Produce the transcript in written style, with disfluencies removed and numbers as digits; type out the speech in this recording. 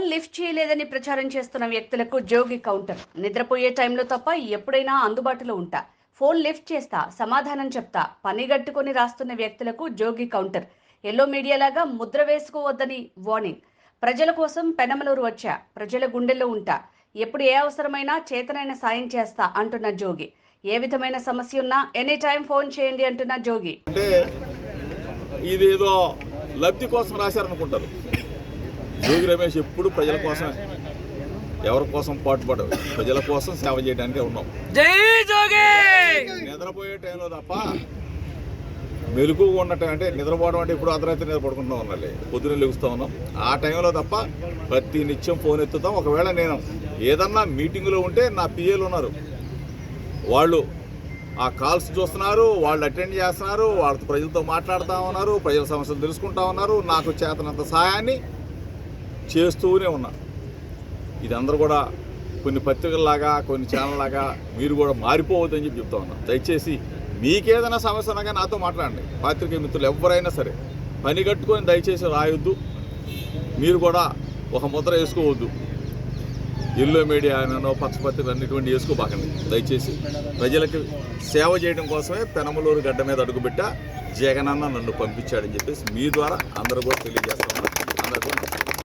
Phone lift చేయలేదని ప్రచారం చేస్తున్న వ్యక్తులకు జోగి కౌంటర్. నిద్రపోయే టైంలో తప్ప ఎప్పుడైనా అందుబాటులో ఉంటా, ఫోన్ లిఫ్ట్ చేస్తా, సమాధానం చెప్తా, పనిగట్టుకొని రాస్తున్న వ్యక్తులకు జోగి కౌంటర్. ఎల్లో మీడియా లాగా ముద్ర వేసుకోవద్దని వార్నింగ్. ప్రజల కోసం పెనమలూరు వచ్చా, ప్రజల గుండెల్లో ఉంటా, ఎప్పుడు ఏ అవసరమైనా చేతనైన సాయం చేస్తా అంటున్న జోగి. ఏ విధమైన సమస్య ఉన్నా ఎనీ టైం ఫోన్ చేయండి అంటున్న జోగి. అంటే ఇదేదో లబ్ధి కోసం రాశారనుకుంటారు. జోగి రమేష్ ఎప్పుడు ప్రజల కోసమే, ఎవరి కోసం పాటుపడవు, ప్రజల కోసం సేవ చేయడానికే ఉన్నాం. జై జోగి. నిద్రపోయే టైంలో తప్ప మెలకుగా ఉండటం, అంటే నిద్రపోవడం అంటే ఇప్పుడు అర్ధరాత్రి నిద్రపడుకుంటూ ఉండాలి, పొద్దున్న లెగుస్తూ ఉన్నాం. ఆ టైంలో తప్ప ప్రతి నిత్యం ఫోన్ ఎత్తుతాం. ఒకవేళ నేను ఏదన్నా మీటింగ్లో ఉంటే నా పిఏలు ఉన్నారు, వాళ్ళు ఆ కాల్స్ చూస్తున్నారు, వాళ్ళు అటెండ్ చేస్తున్నారు, వాళ్ళతో ప్రజలతో మాట్లాడుతూ ఉన్నారు, ప్రజల సమస్యలు తెలుసుకుంటా ఉన్నారు, నాకు చేతనంత సహాయాన్ని చేస్తూనే ఉన్నా. ఇది అందరూ కూడా కొన్ని పత్రికల్లాగా, కొన్ని ఛానల్లాగా మీరు కూడా మారిపోవద్దని చెప్తా ఉన్నాం. దయచేసి మీకేదైనా సమస్య ఉన్నాగా నాతో మాట్లాడండి. పాత్రికేయ మిత్రులు ఎవరైనా సరే పని కట్టుకొని దయచేసి రాయొద్దు, మీరు కూడా ఒక ముద్ర వేసుకోవద్దు. ఎల్లో మీడియా అనో పచ్చపత్రికలు అన్నిటువంటి వేసుకోబాకండి. దయచేసి ప్రజలకి సేవ చేయడం కోసమే పెనమలూరు గడ్డ మీద అడుగుపెట్టా, జగనన్న నన్ను పంపించాడని చెప్పేసి మీ ద్వారా అందరూ కూడా తెలియజేస్తాం. అందరూ కూడా